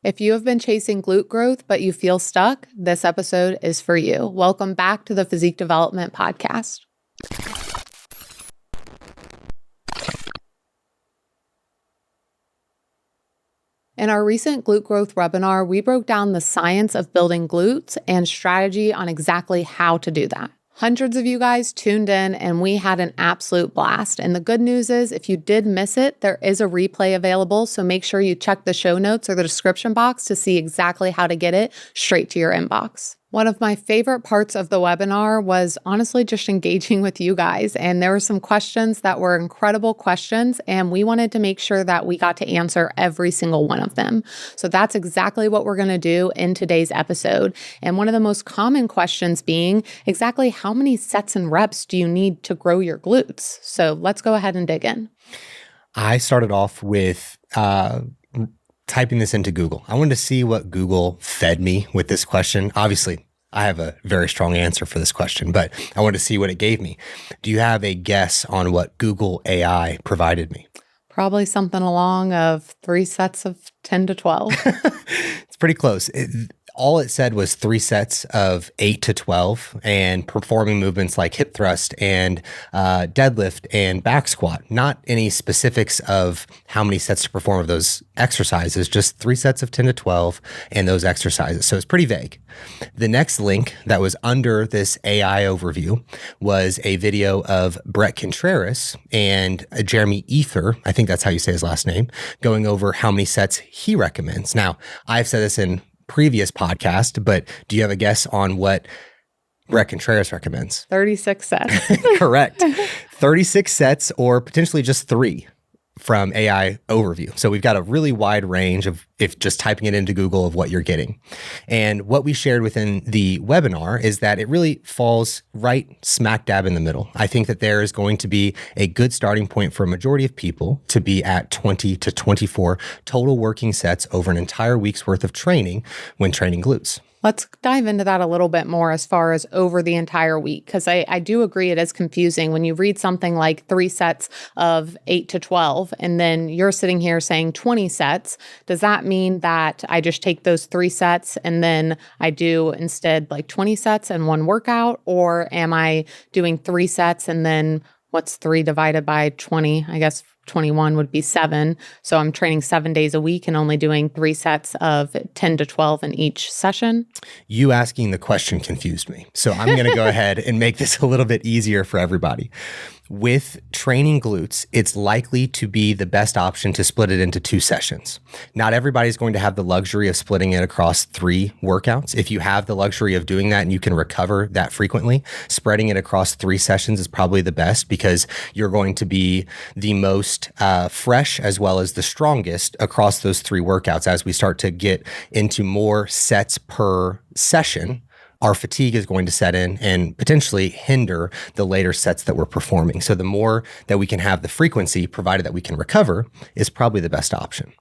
If you have been chasing glute growth, but you feel stuck, this episode is for you. Welcome back to the Physique Development Podcast. In our recent glute growth webinar, we broke down the science of building glutes and strategy on exactly how to do that. Hundreds of you guys tuned in and we had an absolute blast. And the good news is if you did miss it, there is a replay available. So make sure you check the show notes or the description box to see exactly how to get it straight to your inbox. One of my favorite parts of the webinar was honestly just engaging with you guys. And there were some questions that were incredible questions, and we wanted to make sure that we got to answer every single one of them. So that's exactly what we're going to do in today's episode. And one of the most common questions being exactly how many sets and reps do you need to grow your glutes? So let's go ahead and dig in. I started off with typing this into Google. I wanted to see what Google fed me with this question. Obviously, I have a very strong answer for this question, but I wanted to see what it gave me. Do you have a guess on what Google AI provided me? Probably something along of 3 sets of 10 to 12. It's pretty close. All it said was 3 sets of 8 to 12 and performing movements like hip thrust and deadlift and back squat. Not any specifics of how many sets to perform of those exercises, just 3 sets of 10 to 12 and those exercises. So it's pretty vague. The next link that was under this AI overview was a video of Brett Contreras and Jeremy Ether, I think that's how you say his last name, going over how many sets he recommends. Now, I've said this in previous podcast, but do you have a guess on what Brett Contreras recommends? 36 sets. Correct. 36 sets or potentially just 3 from AI overview. So we've got a really wide range of, if just typing it into Google, of what you're getting. And what we shared within the webinar is that it really falls right smack dab in the middle. I think that there is going to be a good starting point for a majority of people to be at 20 to 24 total working sets over an entire week's worth of training when training glutes. Let's dive into that a little bit more as far as over the entire week, because I do agree it is confusing when you read something like 3 sets of 8 to 12, and then you're sitting here saying 20 sets. Does that mean that I just take those 3 sets and then I do instead like 20 sets in one workout? Or am I doing 3 sets and then what's 3 divided by 20? I guess 21 would be 7. So I'm training 7 days a week and only doing 3 sets of 10 to 12 in each session. You asking the question confused me. So I'm going to go ahead and make this a little bit easier for everybody. With training glutes, it's likely to be the best option to split it into 2 sessions. Not everybody's going to have the luxury of splitting it across 3 workouts. If you have the luxury of doing that and you can recover that frequently, spreading it across 3 sessions is probably the best, because you're going to be the most fresh as well as the strongest across those 3 workouts. As we start to get into more sets per session, our fatigue is going to set in and potentially hinder the later sets that we're performing. So the more that we can have the frequency, provided that we can recover, is probably the best option.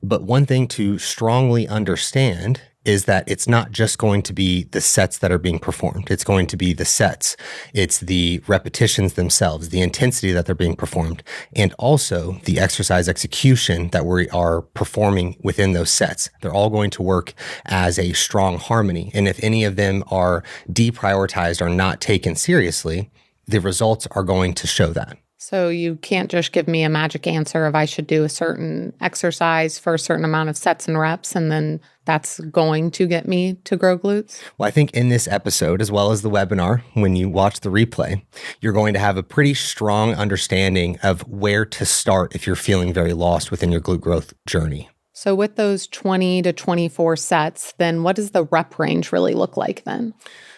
But one thing to strongly understand is that it's not just going to be the sets that are being performed. It's going to be the sets. It's the repetitions themselves, the intensity that they're being performed, and also the exercise execution that we are performing within those sets. They're all going to work as a strong harmony. And if any of them are deprioritized or not taken seriously, the results are going to show that. So you can't just give me a magic answer of I should do a certain exercise for a certain amount of sets and reps, and then that's going to get me to grow glutes? Well, I think in this episode, as well as the webinar, when you watch the replay, you're going to have a pretty strong understanding of where to start if you're feeling very lost within your glute growth journey. So with those 20 to 24 sets, then what does the rep range really look like then?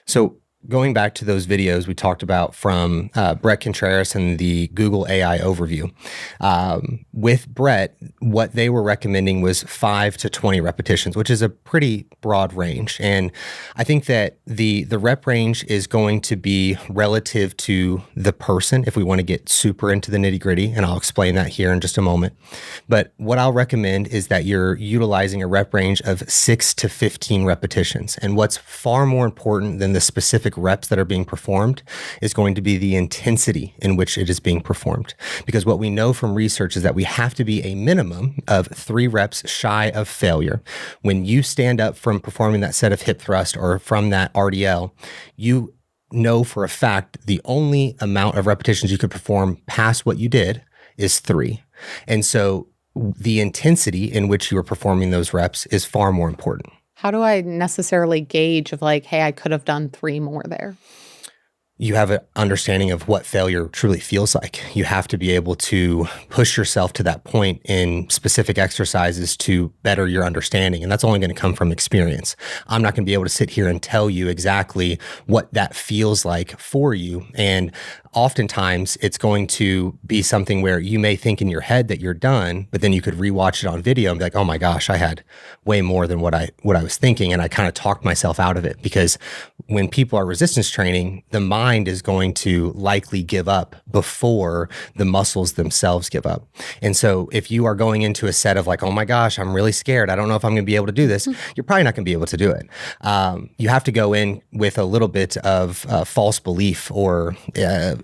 So going back to those videos we talked about from Brett Contreras and the Google AI overview, with Brett, what they were recommending was 5 to 20 repetitions, which is a pretty broad range. And I think that the rep range is going to be relative to the person if we want to get super into the nitty gritty, and I'll explain that here in just a moment. But what I'll recommend is that you're utilizing a rep range of 6 to 15 repetitions. And what's far more important than the specific specific reps that are being performed is going to be the intensity in which it is being performed. Because what we know from research is that we have to be a minimum of 3 reps shy of failure. When you stand up from performing that set of hip thrust or from that RDL, you know for a fact the only amount of repetitions you could perform past what you did is 3. And so the intensity in which you are performing those reps is far more important. How do I necessarily gauge of like, hey, I could have done 3 more there? You have an understanding of what failure truly feels like. You have to be able to push yourself to that point in specific exercises to better your understanding. And that's only going to come from experience. I'm not going to be able to sit here and tell you exactly what that feels like for you. And oftentimes it's going to be something where you may think in your head that you're done, but then you could rewatch it on video and be like, oh my gosh, I had way more than what I was thinking. And I kind of talked myself out of it, because when people are resistance training, the mind is going to likely give up before the muscles themselves give up. And so if you are going into a set of like, oh my gosh, I'm really scared, I don't know if I'm going to be able to do this, you're probably not going to be able to do it. You have to go in with a little bit of false belief or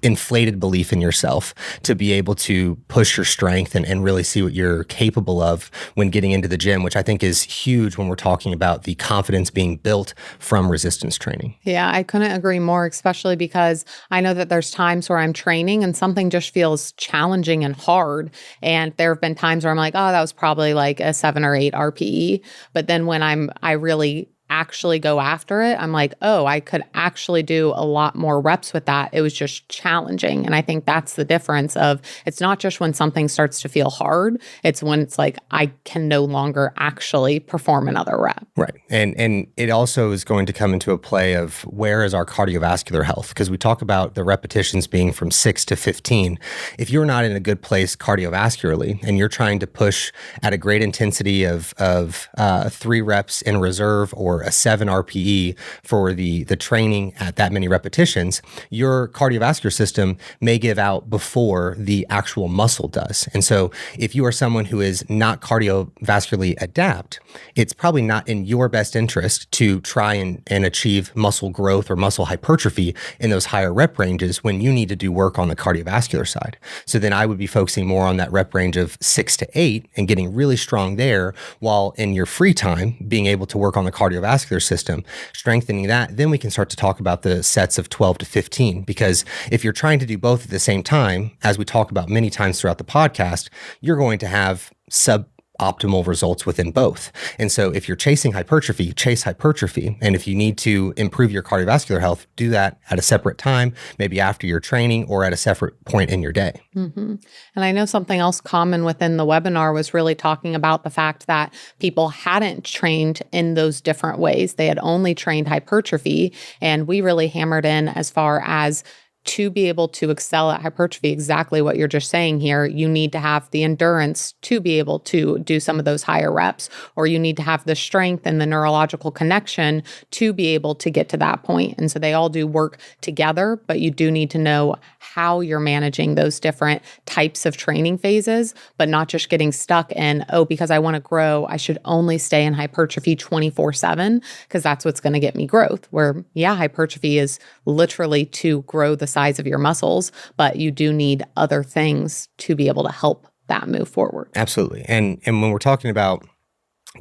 inflated belief in yourself to be able to push your strength and really see what you're capable of when getting into the gym, which I think is huge when we're talking about the confidence being built from resistance training. Yeah, I couldn't agree more, especially because I know that there's times where I'm training and something just feels challenging and hard. And there have been times where I'm like, oh, that was probably like a 7 or 8 RPE. But then when I really actually go after it, I'm like, oh, I could actually do a lot more reps with that. It was just challenging. And I think that's the difference of, it's not just when something starts to feel hard, it's when it's like, I can no longer actually perform another rep. Right. And it also is going to come into a play of where is our cardiovascular health? Because we talk about the repetitions being from 6 to 15. If you're not in a good place cardiovascularly and you're trying to push at a great intensity of 3 reps in reserve or a 7 RPE for the training at that many repetitions, your cardiovascular system may give out before the actual muscle does. And so if you are someone who is not cardiovascularly adept, it's probably not in your best interest to try and achieve muscle growth or muscle hypertrophy in those higher rep ranges when you need to do work on the cardiovascular side. So then I would be focusing more on that rep range of 6 to 8 and getting really strong there, while in your free time being able to work on the cardiovascular system, strengthening that. Then we can start to talk about the sets of 12 to 15, because if you're trying to do both at the same time, as we talk about many times throughout the podcast, you're going to have suboptimal results within both. And so if you're chasing hypertrophy, chase hypertrophy. And if you need to improve your cardiovascular health, do that at a separate time, maybe after your training or at a separate point in your day. Mm-hmm. And I know something else common within the webinar was really talking about the fact that people hadn't trained in those different ways. They had only trained hypertrophy. And we really hammered in as far as to be able to excel at hypertrophy, exactly what you're just saying here, you need to have the endurance to be able to do some of those higher reps, or you need to have the strength and the neurological connection to be able to get to that point. And so they all do work together, but you do need to know how you're managing those different types of training phases, but not just getting stuck in, oh, because I want to grow, I should only stay in hypertrophy 24/7, because that's what's going to get me growth. Where, yeah, hypertrophy is literally to grow the size of your muscles, but you do need other things to be able to help that move forward. Absolutely. And when we're talking about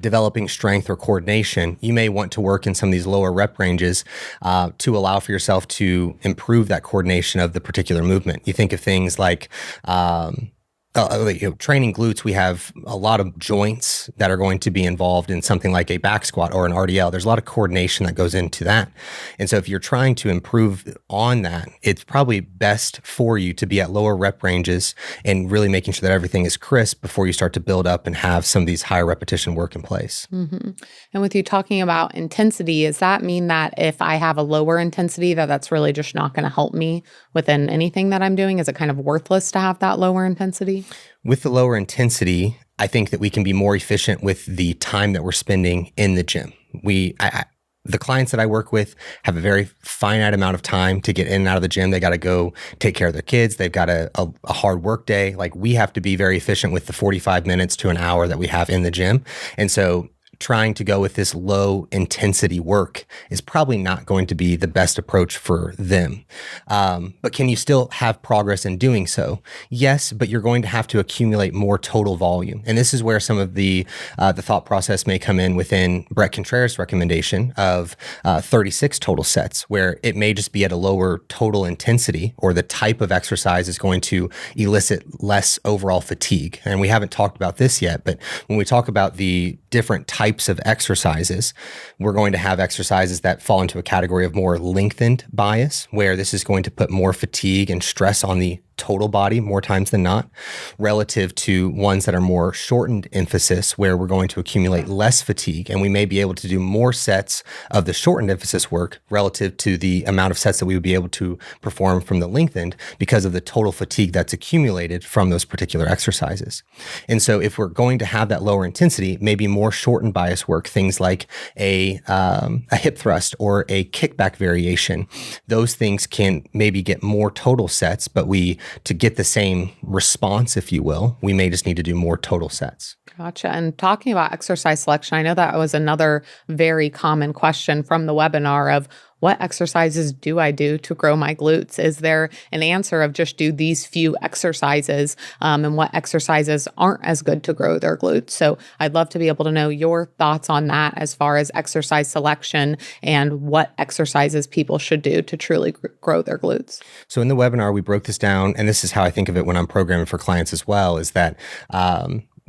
developing strength or coordination, you may want to work in some of these lower rep ranges to allow for yourself to improve that coordination of the particular movement. You think of things like training glutes, we have a lot of joints that are going to be involved in something like a back squat or an RDL. There's a lot of coordination that goes into that. And so if you're trying to improve on that, it's probably best for you to be at lower rep ranges and really making sure that everything is crisp before you start to build up and have some of these higher repetition work in place. Mm-hmm. And with you talking about intensity, does that mean that if I have a lower intensity, that's really just not going to help me within anything that I'm doing? Is it kind of worthless to have that lower intensity? With the lower intensity, I think that we can be more efficient with the time that we're spending in the gym. The clients that I work with have a very finite amount of time to get in and out of the gym. They got to go take care of their kids. They've got a hard work day. Like, we have to be very efficient with the 45 minutes to an hour that we have in the gym. And so trying to go with this low intensity work is probably not going to be the best approach for them. But can you still have progress in doing so? Yes, but you're going to have to accumulate more total volume. And this is where some of the thought process may come in within Brett Contreras' recommendation of 36 total sets, where it may just be at a lower total intensity, or the type of exercise is going to elicit less overall fatigue. And we haven't talked about this yet, but when we talk about the different types of exercises, we're going to have exercises that fall into a category of more lengthened bias, where this is going to put more fatigue and stress on the total body more times than not, relative to ones that are more shortened emphasis, where we're going to accumulate less fatigue, and we may be able to do more sets of the shortened emphasis work relative to the amount of sets that we would be able to perform from the lengthened, because of the total fatigue that's accumulated from those particular exercises. And so if we're going to have that lower intensity, maybe more shortened bias work, things like a hip thrust or a kickback variation, those things can maybe get more total sets, but to get the same response, if you will, we may just need to do more total sets. Gotcha. And talking about exercise selection, I know that was another very common question from the webinar of, what exercises do I do to grow my glutes? Is there an answer of just do these few exercises, and what exercises aren't as good to grow their glutes? So I'd love to be able to know your thoughts on that as far as exercise selection and what exercises people should do to truly grow their glutes. So in the webinar, we broke this down, and this is how I think of it when I'm programming for clients as well, is that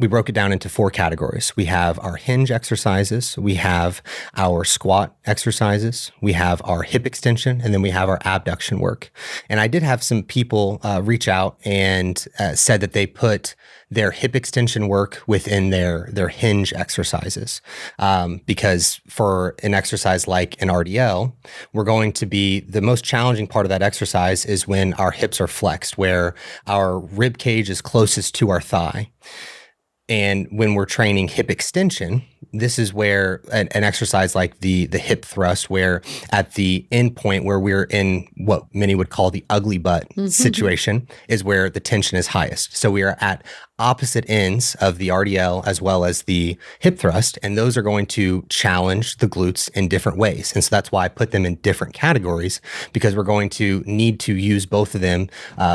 we broke it down into 4 categories. We have our hinge exercises, we have our squat exercises, we have our hip extension, and then we have our abduction work. And I did have some people reach out and said that they put their hip extension work within their hinge exercises. Because for an exercise like an RDL, we're going to be, the most challenging part of that exercise is when our hips are flexed, where our rib cage is closest to our thigh. And when we're training hip extension, this is where an exercise like the hip thrust, where at the end point where we're in what many would call the ugly butt situation, is where the tension is highest. So we are at opposite ends of the RDL as well as the hip thrust, and those are going to challenge the glutes in different ways. And so that's why I put them in different categories, because we're going to need to use both of them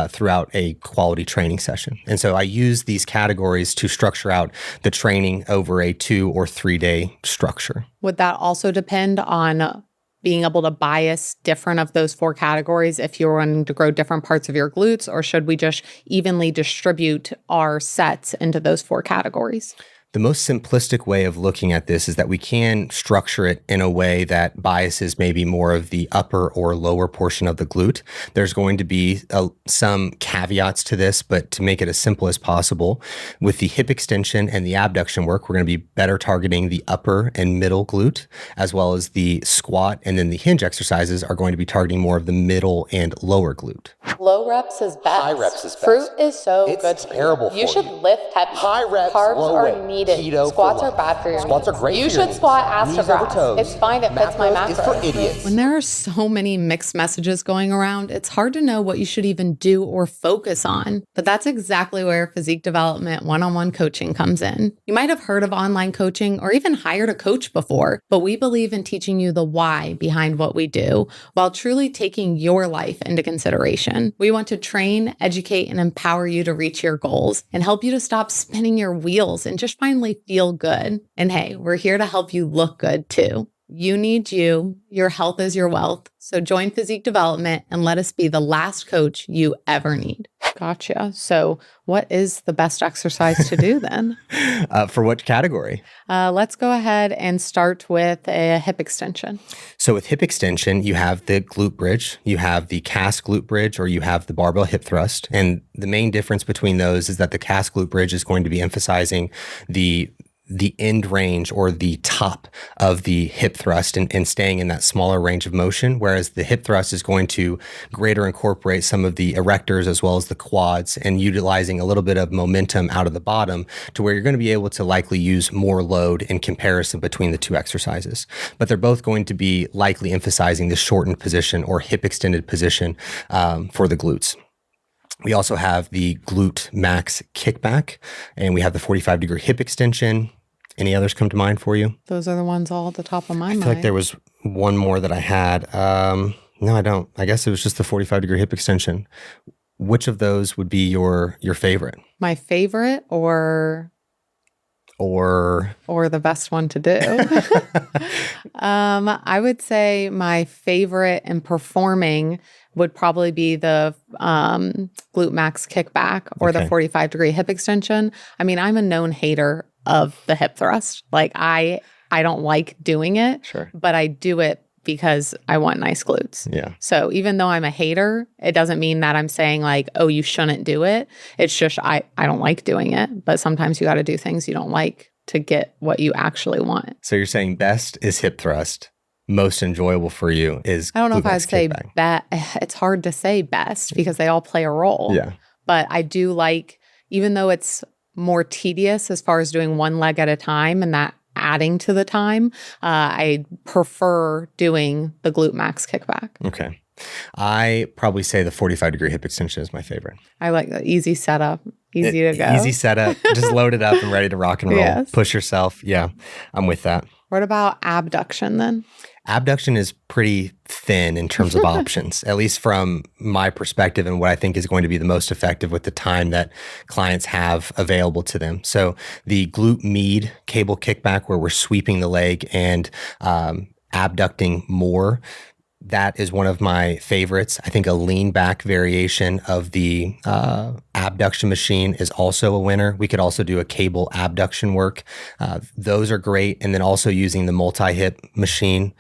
throughout a quality training session. And so I use these categories to structure out the training over a 2 or 3 day structure. Would that also depend on being able to bias different of those 4 categories if you're wanting to grow different parts of your glutes, or should we just evenly distribute our sets into those 4 categories? The most simplistic way of looking at this is that we can structure it in a way that biases maybe more of the upper or lower portion of the glute. There's going to be some caveats to this, but to make it as simple as possible, with the hip extension and the abduction work, we're going to be better targeting the upper and middle glute, as well as the squat, and then the hinge exercises are going to be targeting more of the middle and lower glute. Low reps is best. High reps is best. Fruit is so it's good. Terrible for you. You should lift heavy. High reps, carbs low are weight. needed. Keto Squats are bad for your Squats knees. are great. You for your should squat ass to knees over grass. toes. It's fine. It fits my macros. Is for idiots. When there are so many mixed messages going around, it's hard to know what you should even do or focus on. But that's exactly where Physique Development one-on-one coaching comes in. You might have heard of online coaching or even hired a coach before, but we believe in teaching you the why behind what we do while truly taking your life into consideration. We want to train, educate, and empower you to reach your goals and help you to stop spinning your wheels and just finally feel good. And hey, we're here to help you look good too. You need you. Your health is your wealth. So join Physique Development and let us be the last coach you ever need. Gotcha. So what is the best exercise to do then? For what category? Let's go ahead and start with a hip extension. So with hip extension, you have the glute bridge, you have the cast glute bridge, or you have the barbell hip thrust. And the main difference between those is that the cast glute bridge is going to be emphasizing the end range or the top of the hip thrust and staying in that smaller range of motion, whereas the hip thrust is going to greater incorporate some of the erectors as well as the quads and utilizing a little bit of momentum out of the bottom to where you're going to be able to likely use more load in comparison between the 2 exercises. But they're both going to be likely emphasizing the shortened position or hip extended position for the glutes. We also have the glute max kickback, and we have the 45-degree hip extension. Any others come to mind for you? Those are the ones all at the top of my mind. I feel like there was one more that I had. No, I don't. I guess it was just the 45-degree hip extension. Which of those would be your favorite? My favorite or the best one to do? I would say my favorite in performing would probably be the glute max kickback or the 45-degree hip extension. I mean, I'm a known hater of the hip thrust. Like I don't like doing it, but I do it because I want nice glutes. Yeah. So even though I'm a hater, it doesn't mean that I'm saying like, oh, you shouldn't do it. It's just I don't like doing it. But sometimes you got to do things you don't like to get what you actually want. So you're saying best is hip thrust. Most enjoyable for you is I don't know if I'd say kickback. that. It's hard to say best because they all play a role. Yeah. But I do like, even though it's more tedious as far as doing one leg at a time and that adding to the time, I prefer doing the glute max kickback. Okay. I probably say the 45-degree hip extension is my favorite. I like the easy setup, easy to go. Easy setup, just load it up and ready to rock and roll. Yes. Push yourself. Yeah, I'm with that. What about abduction then? Abduction is pretty thin in terms of options, at least from my perspective and what I think is going to be the most effective with the time that clients have available to them. So the glute med cable kickback where we're sweeping the leg and abducting more, that is one of my favorites. I think a lean back variation of the abduction machine is also a winner. We could also do a cable abduction work. Those are great. And then also using the multi-hip machine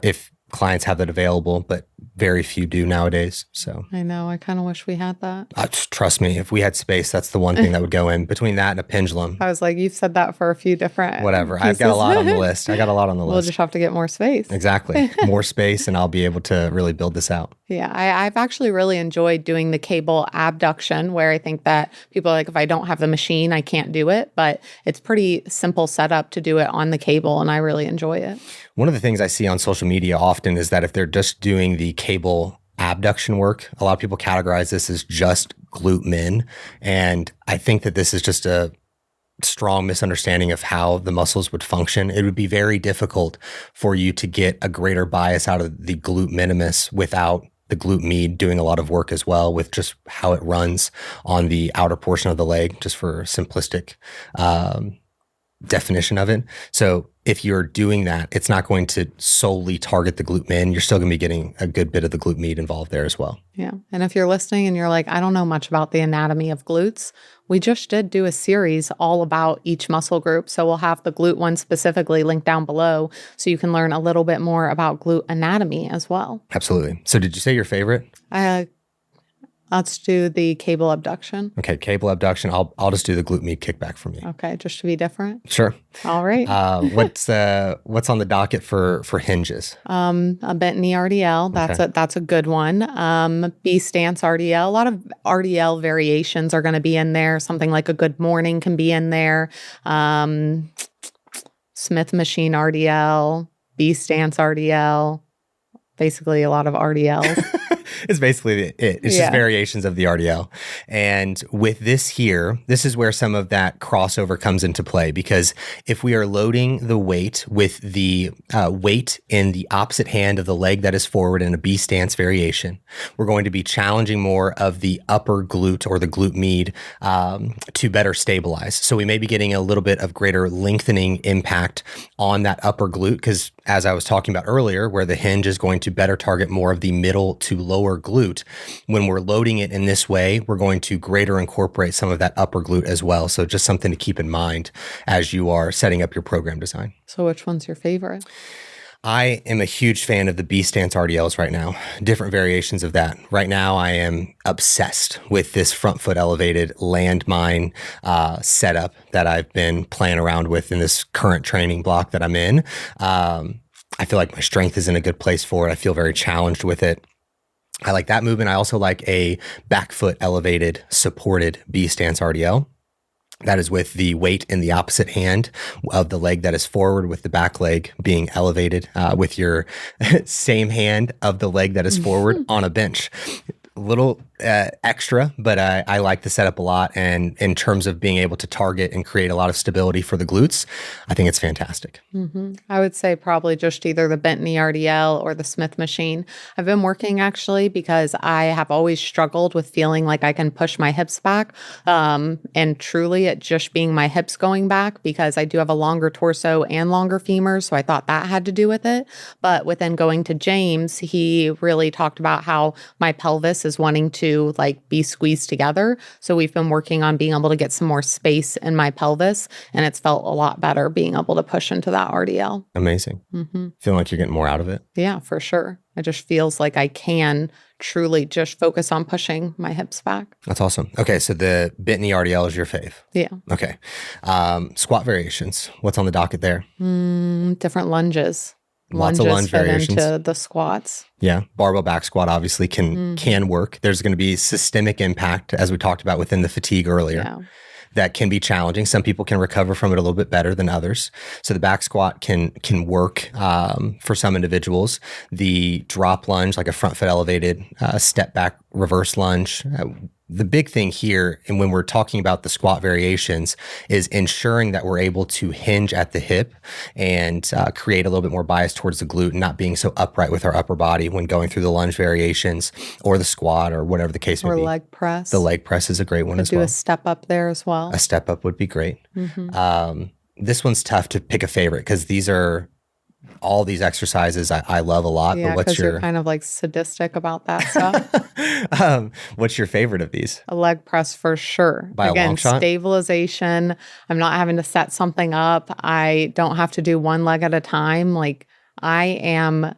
if clients have that available, but very few do nowadays. So I know. I kind of wish we had that. Trust me, if we had space, that's the one thing that would go in between that and a pendulum. I was like, you've said that for a few different Whatever. pieces. I've got a lot on the list. We'll just have to get more space. Exactly. More space and I'll be able to really build this out. Yeah, I've actually really enjoyed doing the cable abduction where I think that people are like, if I don't have the machine, I can't do it. But it's pretty simple setup to do it on the cable and I really enjoy it. One of the things I see on social media often is that if they're just doing the cable abduction work, a lot of people categorize this as just glute min. And I think that this is just a strong misunderstanding of how the muscles would function. It would be very difficult for you to get a greater bias out of the glute minimus without the glute med doing a lot of work as well with just how it runs on the outer portion of the leg, just for simplistic definition of it. So if you're doing that, it's not going to solely target the glute min. You're still going to be getting a good bit of the glute med involved there as well. Yeah. And if you're listening and you're like, I don't know much about the anatomy of glutes, we just did do a series all about each muscle group. So we'll have the glute one specifically linked down below so you can learn a little bit more about glute anatomy as well. Absolutely. So did you say your favorite? Let's do the cable abduction. Okay, cable abduction. I'll just do the glute med kickback from you. Okay, just to be different. Sure. All right. What's on the docket for hinges? A bent knee RDL. That's a good one. B stance RDL. A lot of RDL variations are going to be in there. Something like a good morning can be in there. Smith machine RDL. B stance RDL. Basically, a lot of RDLs. It's basically it. It's just variations of the RDL. And with this here, this is where some of that crossover comes into play, because if we are loading the weight with the weight in the opposite hand of the leg that is forward in a B stance variation, we're going to be challenging more of the upper glute or the glute med to better stabilize. So we may be getting a little bit of greater lengthening impact on that upper glute because, as I was talking about earlier, where the hinge is going to better target more of the middle to lower glute. When we're loading it in this way, we're going to greater incorporate some of that upper glute as well. So just something to keep in mind as you are setting up your program design. So which one's your favorite? I am a huge fan of the B stance RDLs right now, different variations of that. Right now, I am obsessed with this front foot elevated landmine setup that I've been playing around with in this current training block that I'm in. I feel like my strength is in a good place for it. I feel very challenged with it. I like that movement. I also like a back foot elevated supported B stance RDL. That is with the weight in the opposite hand of the leg that is forward, with the back leg being elevated with your same hand of the leg that is forward on a bench. little extra, but I like the setup a lot. And in terms of being able to target and create a lot of stability for the glutes, I think it's fantastic. I would say probably just either the bent knee RDL or the Smith machine. I've been working actually because I have always struggled with feeling like I can push my hips back. And truly it just being my hips going back because I do have a longer torso and longer femurs. So I thought that had to do with it. But within going to James, he really talked about how my pelvis is wanting to like be squeezed together. So we've been working on being able to get some more space in my pelvis, and it's felt a lot better being able to push into that RDL. Amazing. Feeling like you're getting more out of it? Yeah, for sure. It just feels like I can truly just focus on pushing my hips back. That's awesome. Okay, so the bent knee RDL is your fave. Yeah. Okay. Squat variations. What's on the docket there? Different lunges. Lots of lunge fit variations into the squats. Yeah, barbell back squat obviously can work. There's going to be systemic impact, as we talked about within the fatigue earlier. Yeah. That can be challenging. Some people can recover from it a little bit better than others. So the back squat can work for some individuals. The drop lunge, like a front foot elevated step back reverse lunge. The big thing here, and when we're talking about the squat variations, is ensuring that we're able to hinge at the hip and create a little bit more bias towards the glute and not being so upright with our upper body when going through the lunge variations or the squat or whatever the case may be. Or leg press. The leg press is a great one as well. well. Do a step up there as well. A step up would be great. This one's tough to pick a favorite because these are all these exercises I love a lot. Yeah, because you're kind of like sadistic about that stuff. What's your favorite of these? A leg press for sure. By a long shot? Stabilization. I'm not having to set something up. I don't have to do one leg at a time. Like I am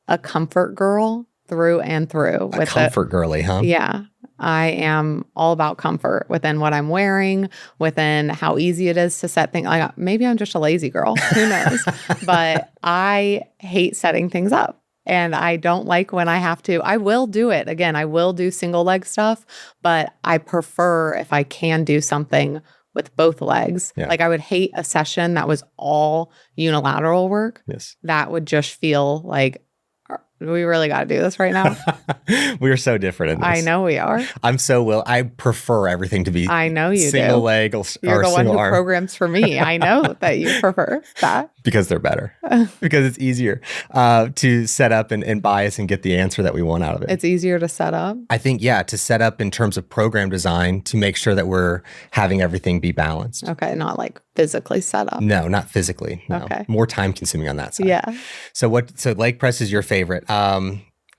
a comfort girl through and through. A comfort girly, huh? Yeah. I am all about comfort within what I'm wearing, within how easy it is to set things. Like maybe I'm just a lazy girl. Who knows? But I hate setting things up. And I don't like when I have to. I will do it. Again, I will do single leg stuff, but I prefer if I can do something with both legs. Yeah. Like I would hate a session that was all unilateral work. Yes. That would just feel like, we really got to do this right now. We are so different in this. I know we are. I prefer everything to be I know you single do. leg or You're the one single who arm. programs for me. I know that you prefer that. Because they're better. Because it's easier to set up and bias and get the answer that we want out of it. It's easier to set up. I think, yeah, to set up in terms of program design to make sure that we're having everything be balanced. Okay, not like physically set up. No, not physically. No. Okay. More time consuming on that side. Yeah. So leg press is your favorite.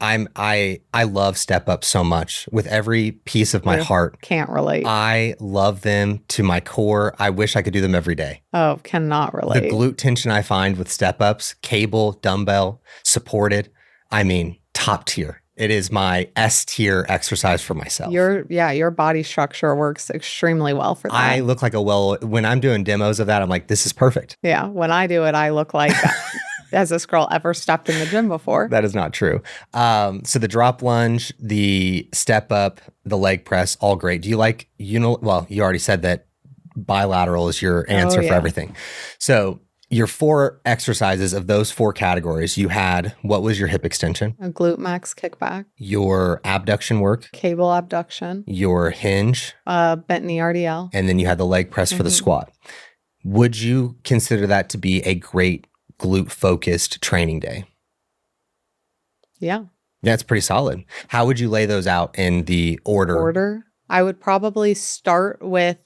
I love step up so much with every piece of my heart. Can't relate. I love them to my core. I wish I could do them every day. Oh, cannot relate. The glute tension I find with step ups, cable, dumbbell, supported, I mean, top tier. It is my S tier exercise for myself. Your body structure works extremely well for that. I look like when I'm doing demos of that, I'm like, this is perfect. Yeah. When I do it, I look like has this girl ever stepped in the gym before? That is not true. So the drop lunge, the step up, the leg press, all great. Do you like, well, you already said that bilateral is your answer for everything. So your 4 exercises of those 4 categories, you had, what was your hip extension? A glute max kickback. Your abduction work. Cable abduction. Your hinge. Bent knee RDL. And then you had the leg press for the squat. Would you consider that to be a great glute focused training day? Yeah. That's pretty solid. How would you lay those out in the order? I would probably start with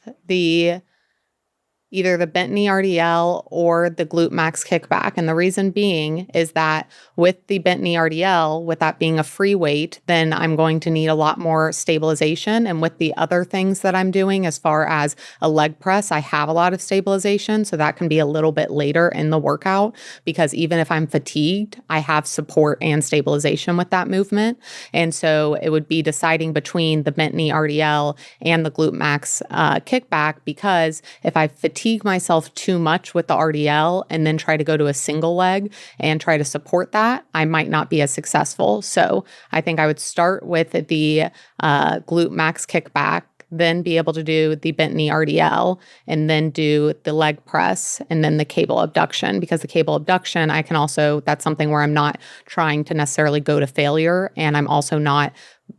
either the bent knee RDL or the glute max kickback. And the reason being is that with the bent knee RDL, with that being a free weight, then I'm going to need a lot more stabilization. And with the other things that I'm doing, as far as a leg press, I have a lot of stabilization. So that can be a little bit later in the workout, because even if I'm fatigued, I have support and stabilization with that movement. And so it would be deciding between the bent knee RDL and the glute max kickback, because if I fatigue myself too much with the RDL and then try to go to a single leg and try to support that, I might not be as successful. So I think I would start with the glute max kickback, then be able to do the bent knee RDL, and then do the leg press, and then the cable abduction. Because the cable abduction, I can also, that's something where I'm not trying to necessarily go to failure, and I'm also not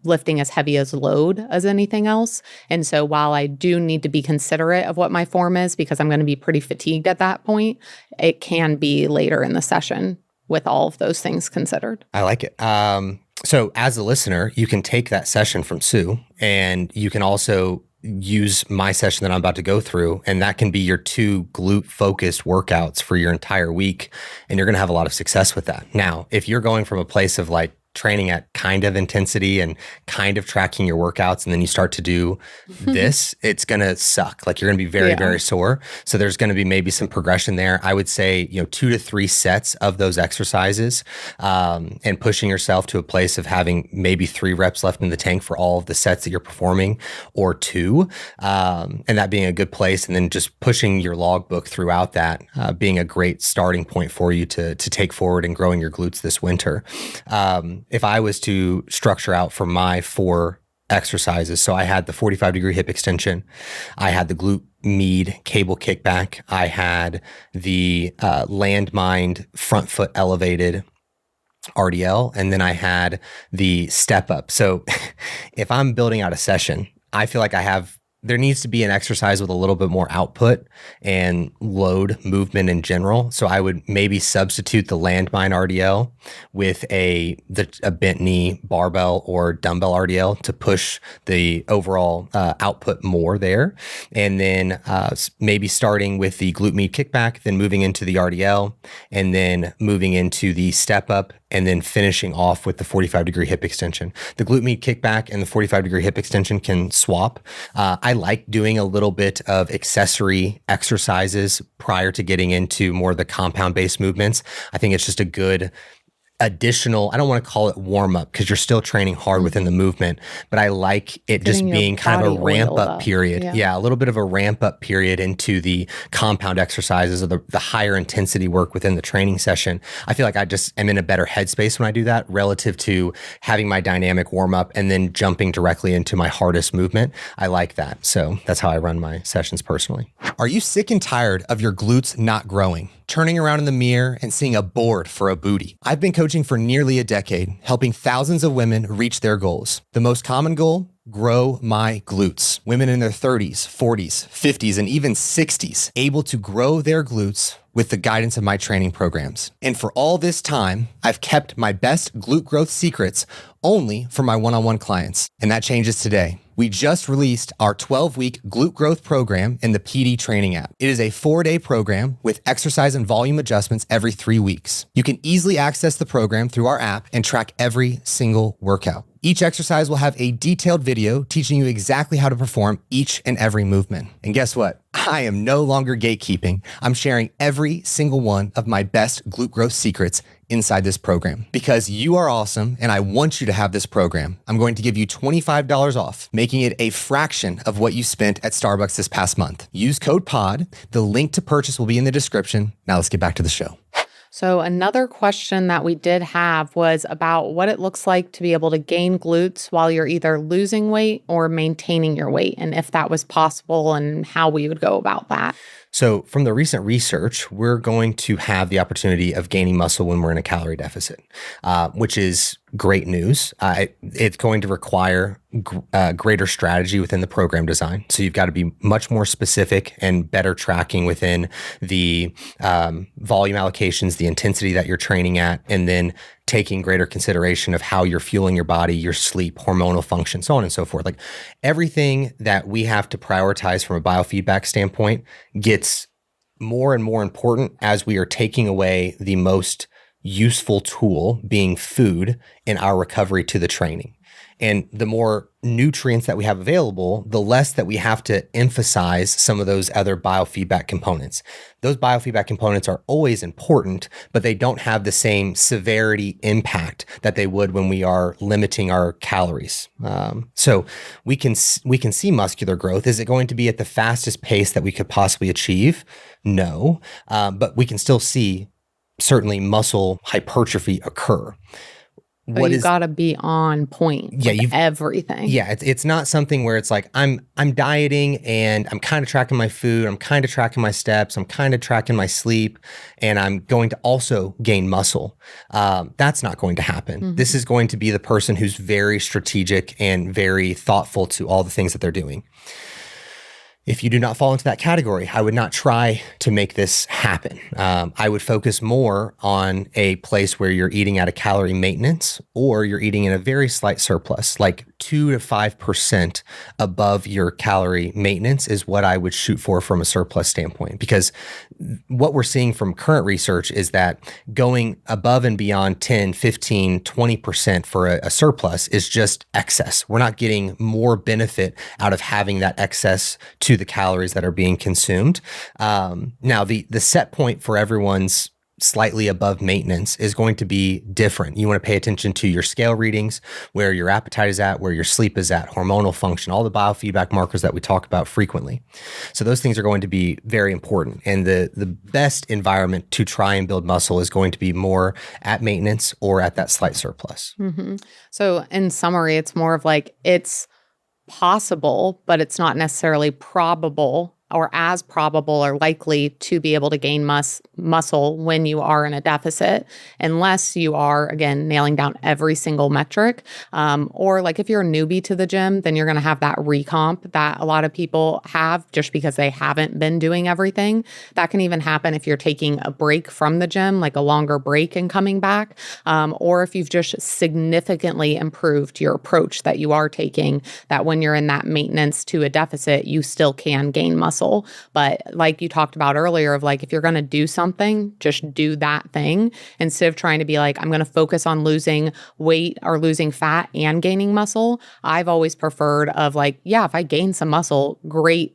lifting as heavy as load as anything else. And so while I do need to be considerate of what my form is, because I'm going to be pretty fatigued at that point, it can be later in the session with all of those things considered. I like it. So as a listener, you can take that session from Sue, and you can also use my session that I'm about to go through, and that can be your 2 glute focused workouts for your entire week. And you're going to have a lot of success with that. Now, if you're going from a place of like training at kind of intensity and kind of tracking your workouts, and then you start to do this, it's going to suck. Like you're going to be very, very sore. So there's going to be maybe some progression there. I would say, 2 to 3 sets of those exercises, and pushing yourself to a place of having maybe 3 reps left in the tank for all of the sets that you're performing, or 2, and that being a good place. And then just pushing your logbook throughout that, being a great starting point for you to take forward and growing your glutes this winter. If I was to structure out for my 4 exercises, so I had the 45-degree hip extension, I had the glute med cable kickback, I had the landmined front foot elevated RDL, and then I had the step up. So if I'm building out a session, I feel like there needs to be an exercise with a little bit more output and load movement in general. So I would maybe substitute the landmine RDL with a bent knee barbell or dumbbell RDL to push the overall output more there. And then maybe starting with the glute med kickback, then moving into the RDL, and then moving into the step up, and then finishing off with the 45-degree hip extension. The glute med kickback and the 45-degree hip extension can swap. I like doing a little bit of accessory exercises prior to getting into more of the compound-based movements. I think it's just a good additional, I don't want to call it warm up because you're still training hard within the movement, but I like it just being kind of a ramp up period. Yeah, a little bit of a ramp up period into the compound exercises or the higher intensity work within the training session. I feel like I just am in a better headspace when I do that relative to having my dynamic warm up and then jumping directly into my hardest movement. I like that. So that's how I run my sessions personally. Are you sick and tired of your glutes not growing? Turning around in the mirror and seeing a board for a booty? I've been coaching for nearly a decade, helping thousands of women reach their goals. The most common goal? Grow my glutes. Women in their 30s, 40s, 50s, and even 60s able to grow their glutes with the guidance of my training programs. And for all this time, I've kept my best glute growth secrets only for my one-on-one clients. And that changes today. We just released our 12-week glute growth program in the PD training app. It is a 4-day program with exercise and volume adjustments every 3 weeks. You can easily access the program through our app and track every single workout. Each exercise will have a detailed video teaching you exactly how to perform each and every movement. And guess what? I am no longer gatekeeping. I'm sharing every single one of my best glute growth secrets inside this program because you are awesome and I want you to have this program. I'm going to give you $25 off, making it a fraction of what you spent at Starbucks this past month. Use code POD. The link to purchase will be in the description. Now let's get back to the show. So another question that we did have was about what it looks like to be able to gain glutes while you're either losing weight or maintaining your weight, and if that was possible and how we would go about that. So from the recent research, we're going to have the opportunity of gaining muscle when we're in a calorie deficit, which is great news. It's going to require greater strategy within the program design. So you've got to be much more specific and better tracking within the volume allocations, the intensity that you're training at, and then taking greater consideration of how you're fueling your body, your sleep, hormonal function, so on and so forth. Like everything that we have to prioritize from a biofeedback standpoint gets more and more important as we are taking away the most useful tool, being food, in our recovery to the training. And the more nutrients that we have available, the less that we have to emphasize some of those other biofeedback components. Those biofeedback components are always important, but they don't have the same severity impact that they would when we are limiting our calories. So we can see muscular growth. Is it going to be at the fastest pace that we could possibly achieve? No, but we can still see certainly muscle hypertrophy occur. But what you is got to be on point with everything. Yeah, it's not something where it's like I'm dieting and I'm kind of tracking my food, I'm kind of tracking my steps, I'm kind of tracking my sleep, and I'm going to also gain muscle. That's not going to happen. This is going to be the person who's very strategic and very thoughtful to all the things that they're doing. If you do not fall into that category, I would not try to make this happen. I would focus more on a place where you're eating at a calorie maintenance or you're eating in a very slight surplus, like 2 to 5% above your calorie maintenance is what I would shoot for from a surplus standpoint. Because what we're seeing from current research is that going above and beyond 10, 15, 20% for a surplus is just excess. We're not getting more benefit out of having that excess to the calories that are being consumed. Now, the set point for everyone's slightly above maintenance is going to be different. You want to pay attention to your scale readings, where your appetite is at, where your sleep is at, hormonal function, all the biofeedback markers that we talk about frequently. So those things are going to be very important. And the best environment to try and build muscle is going to be more at maintenance or at that slight surplus. So in summary, it's more of like it's possible, but it's not necessarily probable or as probable or likely to be able to gain muscle when you are in a deficit, unless you are, again, nailing down every single metric. Or like if you're a newbie to the gym, then you're going to have that recomp that a lot of people have just because they haven't been doing everything. That can even happen if you're taking a break from the gym, like a longer break and coming back, or if you've just significantly improved your approach that you are taking, that when you're in that maintenance to a deficit, you still can gain muscle. But like you talked about earlier of like, if you're going to do something, just do that thing instead of trying to be like, I'm going to focus on losing weight or losing fat and gaining muscle. I've always preferred of like, yeah, if I gain some muscle, great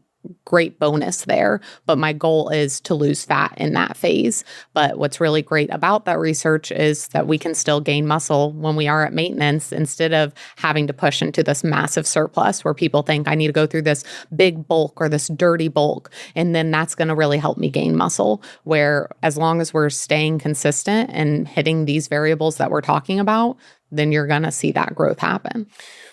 bonus there. But my goal is to lose fat in that phase. But what's really great about that research is that we can still gain muscle when we are at maintenance instead of having to push into this massive surplus where people think I need to go through this big bulk or this dirty bulk. And then that's going to really help me gain muscle. Where as long as we're staying consistent and hitting these variables that we're talking about, then you're going to see that growth happen.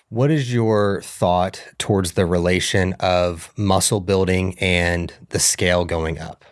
What is your thought towards the relation of muscle building and the scale going up?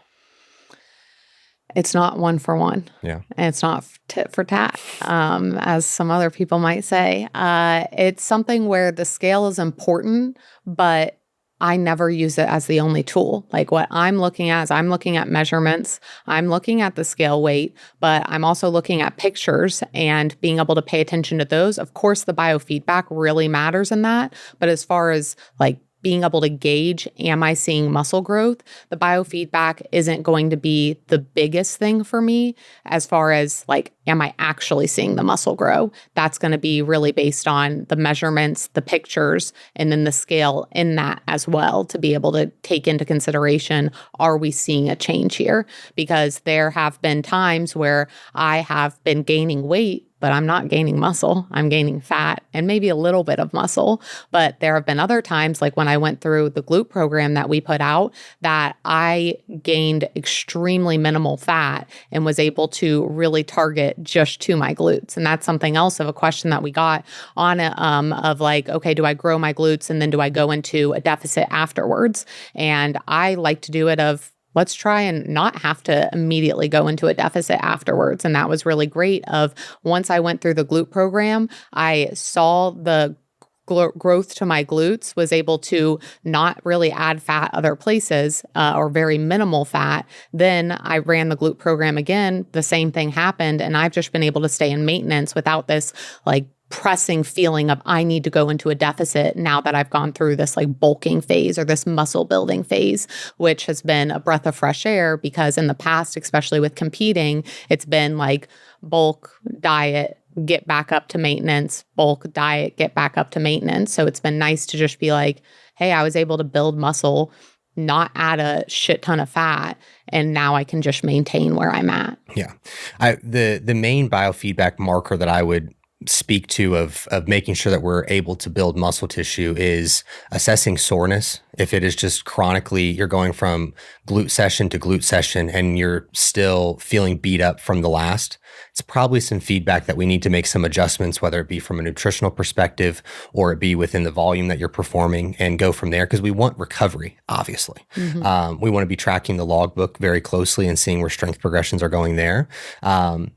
It's not one for one. Yeah. And it's not tit for tat, as some other people might say. It's something where the scale is important, but I never use it as the only tool. Like what I'm looking at is I'm looking at measurements, I'm looking at the scale weight, but I'm also looking at pictures and being able to pay attention to those. Of course, the biofeedback really matters in that. But as far as like being able to gauge, am I seeing muscle growth? The biofeedback isn't going to be the biggest thing for me as far as like, am I actually seeing the muscle grow? That's going to be really based on the measurements, the pictures, and then the scale in that as well to be able to take into consideration, are we seeing a change here? Because there have been times where I have been gaining weight, but I'm not gaining muscle. I'm gaining fat and maybe a little bit of muscle. But there have been other times, like when I went through the glute program that we put out, that I gained extremely minimal fat and was able to really target just to my glutes. And that's something else of a question that we got on it, of like, okay, do I grow my glutes and then do I go into a deficit afterwards? And I like to do it of, let's try and not have to immediately go into a deficit afterwards. And that was really great of once I went through the glute program, I saw the growth to my glutes, was able to not really add fat other places or very minimal fat. Then I ran the glute program again. The same thing happened. And I've just been able to stay in maintenance without this like pressing feeling of I need to go into a deficit now that I've gone through this like bulking phase or this muscle building phase, which has been a breath of fresh air because in the past, especially with competing, it's been like bulk, diet, get back up to maintenance, bulk, diet, get back up to maintenance. So it's been nice to just be like, hey, I was able to build muscle, not add a shit ton of fat, and now I can just maintain where I'm at. Yeah. The main biofeedback marker that I would speak to of making sure that we're able to build muscle tissue is assessing soreness If it is just chronically, you're going from glute session to glute session and you're still feeling beat up from the last, it's probably some feedback that we need to make some adjustments, whether it be from a nutritional perspective or it be within the volume that you're performing, and go from there, because we want recovery, obviously. We want to be tracking the logbook very closely and seeing where strength progressions are going there.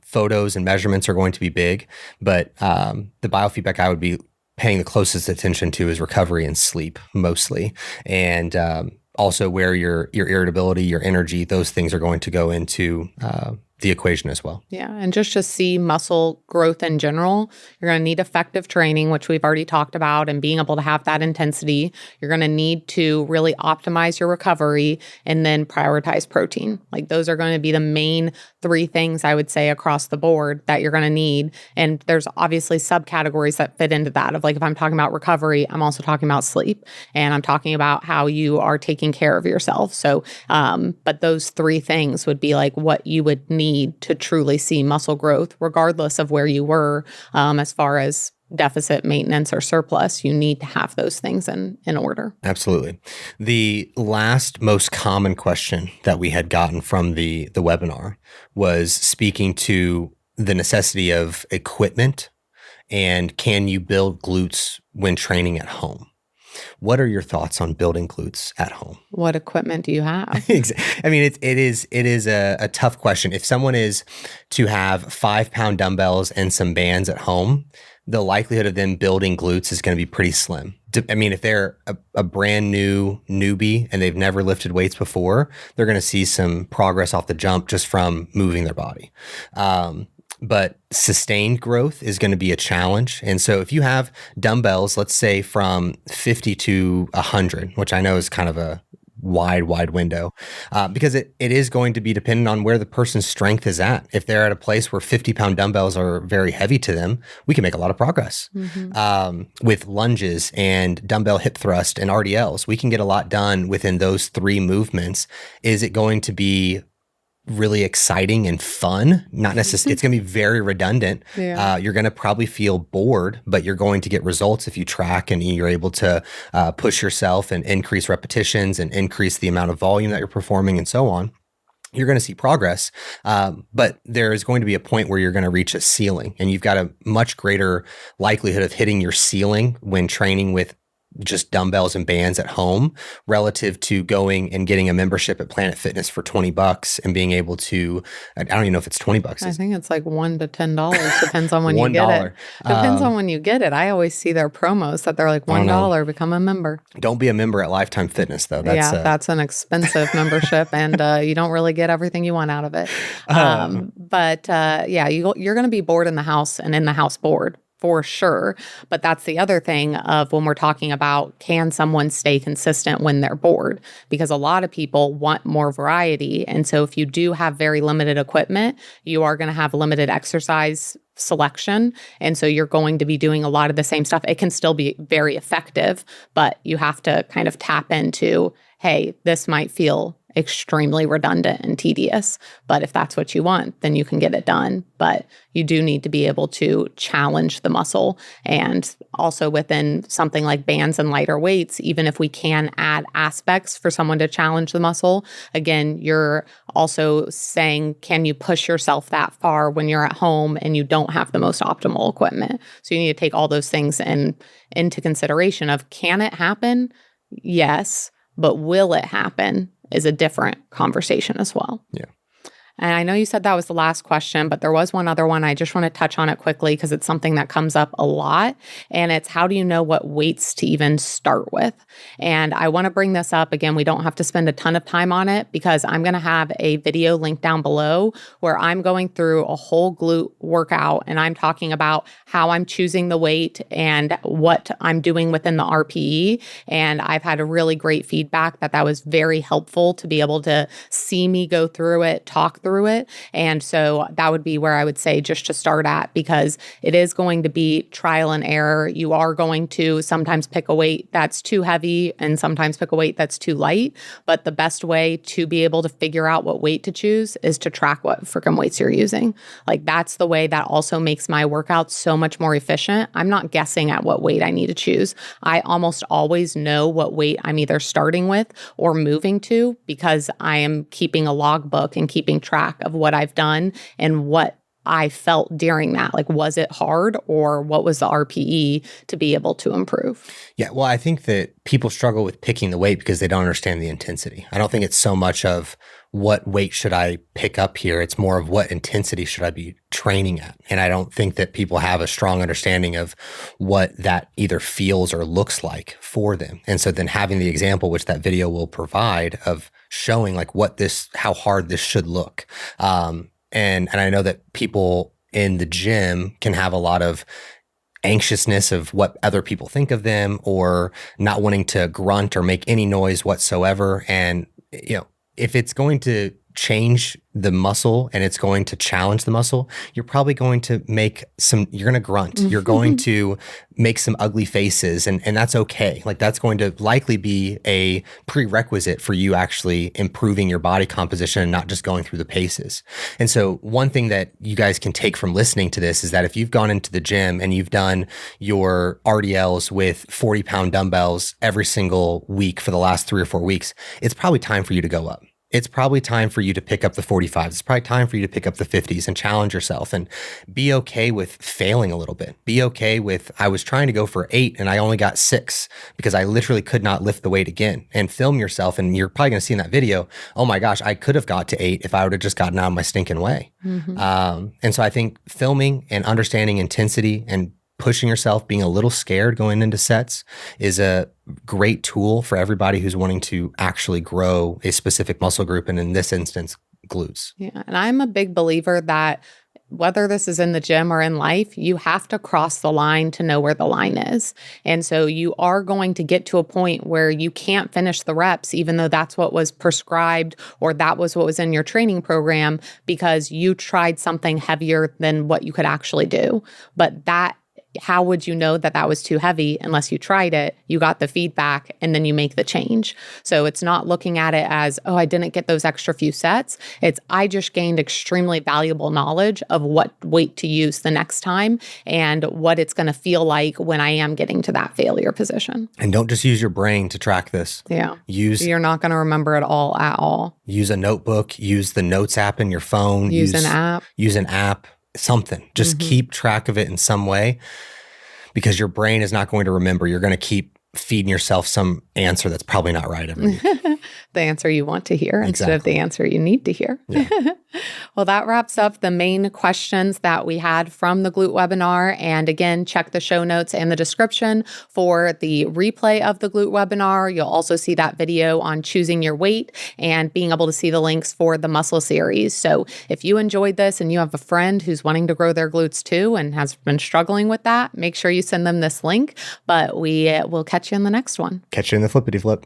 Photos and measurements are going to be big, but the biofeedback I would be paying the closest attention to is recovery and sleep mostly. And also where your irritability, your energy, those things are going to go into the equation as well. Yeah. And just to see muscle growth in general, you're going to need effective training, which we've already talked about, and being able to have that intensity. You're going to need to really optimize your recovery and then prioritize protein. Like those are going to be the main 3 things I would say across the board that you're going to need. And there's obviously subcategories that fit into that of like, if I'm talking about recovery, I'm also talking about sleep, and I'm talking about how you are taking care of yourself. So, but those 3 things would be like what you would need to truly see muscle growth, regardless of where you were, as far as deficit, maintenance, or surplus. You need to have those things in order. Absolutely. The last most common question that we had gotten from the webinar was speaking to the necessity of equipment and can you build glutes when training at home? What are your thoughts on building glutes at home? What equipment do you have? I mean, it is a tough question. If someone is to have 5-pound dumbbells and some bands at home, the likelihood of them building glutes is going to be pretty slim. I mean, if they're a brand new newbie and they've never lifted weights before, they're going to see some progress off the jump just from moving their body. But sustained growth is going to be a challenge. And so if you have dumbbells, let's say from 50 to 100, which I know is kind of a wide window, because it is going to be dependent on where the person's strength is at. If they're at a place where 50-pound dumbbells are very heavy to them, we can make a lot of progress. With lunges and dumbbell hip thrust and RDLs, we can get a lot done within those 3 movements. Is it going to be really exciting and fun? Not necessarily. It's going to be very redundant. Yeah. You're going to probably feel bored, but you're going to get results if you track and you're able to push yourself and increase repetitions and increase the amount of volume that you're performing and so on. You're going to see progress, but there is going to be a point where you're going to reach a ceiling, and you've got a much greater likelihood of hitting your ceiling when training with just dumbbells and bands at home relative to going and getting a membership at Planet Fitness for $20 and being able to, I don't even know if it's $20. I think it's like $1 to $10. Depends on when you get it. Depends on when you get it. I always see their promos that they're like $1, become a member. Don't be a member at Lifetime Fitness though. That's an expensive membership, and you don't really get everything you want out of it. You're going to be bored in the house and in the house bored. For sure. But that's the other thing of when we're talking about, can someone stay consistent when they're bored? Because a lot of people want more variety. And so if you do have very limited equipment, you are going to have limited exercise selection. And so you're going to be doing a lot of the same stuff. It can still be very effective, but you have to kind of tap into, hey, this might feel extremely redundant and tedious, but if that's what you want, then you can get it done. But you do need to be able to challenge the muscle. And also within something like bands and lighter weights, even if we can add aspects for someone to challenge the muscle, again, you're also saying, can you push yourself that far when you're at home and you don't have the most optimal equipment? So you need to take all those things into consideration of, can it happen? Yes, but will it happen is a different conversation as well. Yeah. And I know you said that was the last question, but there was one other one. I just want to touch on it quickly because it's something that comes up a lot. And it's, how do you know what weights to even start with? And I want to bring this up. Again, we don't have to spend a ton of time on it because I'm going to have a video link down below where I'm going through a whole glute workout and I'm talking about how I'm choosing the weight and what I'm doing within the RPE. And I've had a really great feedback that was very helpful to be able to see me go through it, talk through through it. And so that would be where I would say just to start at, because it is going to be trial and error. You are going to sometimes pick a weight that's too heavy and sometimes pick a weight that's too light. But the best way to be able to figure out what weight to choose is to track what freaking weights you're using. Like that's the way that also makes my workouts so much more efficient. I'm not guessing at what weight I need to choose. I almost always know what weight I'm either starting with or moving to, because I am keeping a logbook and keeping track of what I've done and what I felt during that. Like, was it hard, or what was the RPE to be able to improve? Yeah, well, I think that people struggle with picking the weight because they don't understand the intensity. I don't think it's so much of what weight should I pick up here. It's more of what intensity should I be training at. And I don't think that people have a strong understanding of what that either feels or looks like for them. And so then having the example, which that video will provide, of showing like how hard this should look. And I know that people in the gym can have a lot of anxiousness of what other people think of them, or not wanting to grunt or make any noise whatsoever. And, if it's going to change the muscle and it's going to challenge the muscle, you're probably going to you're going to grunt. You're going to make some ugly faces, and that's okay. Like that's going to likely be a prerequisite for you actually improving your body composition and not just going through the paces. And so one thing that you guys can take from listening to this is that if you've gone into the gym and you've done your RDLs with 40-pound dumbbells every single week for the last 3 or 4 weeks, it's probably time for you to go up. It's probably time for you to pick up the 45s. It's probably time for you to pick up the 50s and challenge yourself, and be okay with failing a little bit. Be okay with, I was trying to go for 8 and I only got 6 because I literally could not lift the weight again. And film yourself, and you're probably going to see in that video, oh my gosh, I could have got to 8 if I would have just gotten out of my stinking way. And so I think filming and understanding intensity and pushing yourself, being a little scared going into sets, is a great tool for everybody who's wanting to actually grow a specific muscle group, and in this instance, glutes. Yeah, and I'm a big believer that whether this is in the gym or in life, you have to cross the line to know where the line is. And so you are going to get to a point where you can't finish the reps, even though that's what was prescribed or that was what was in your training program, because you tried something heavier than what you could actually do. But how would you know that that was too heavy unless you tried it, you got the feedback, and then you make the change? So it's not looking at it as, oh, I didn't get those extra few sets. It's, I just gained extremely valuable knowledge of what weight to use the next time and what it's going to feel like when I am getting to that failure position. And don't just use your brain to track this. Yeah. You're not going to remember it all at all. Use a notebook, use the notes app in your phone. Use an app. Something. Just keep track of it in some way, because your brain is not going to remember. You're going to keep feeding yourself some answer that's probably not right every week. The answer you want to hear instead of the answer you need to hear. Yeah. Well, that wraps up the main questions that we had from the glute webinar. And again, check the show notes and the description for the replay of the glute webinar. You'll also see that video on choosing your weight and being able to see the links for the muscle series. So if you enjoyed this and you have a friend who's wanting to grow their glutes too and has been struggling with that, make sure you send them this link. But we will catch you in the next one. Catch you in the flippity flip.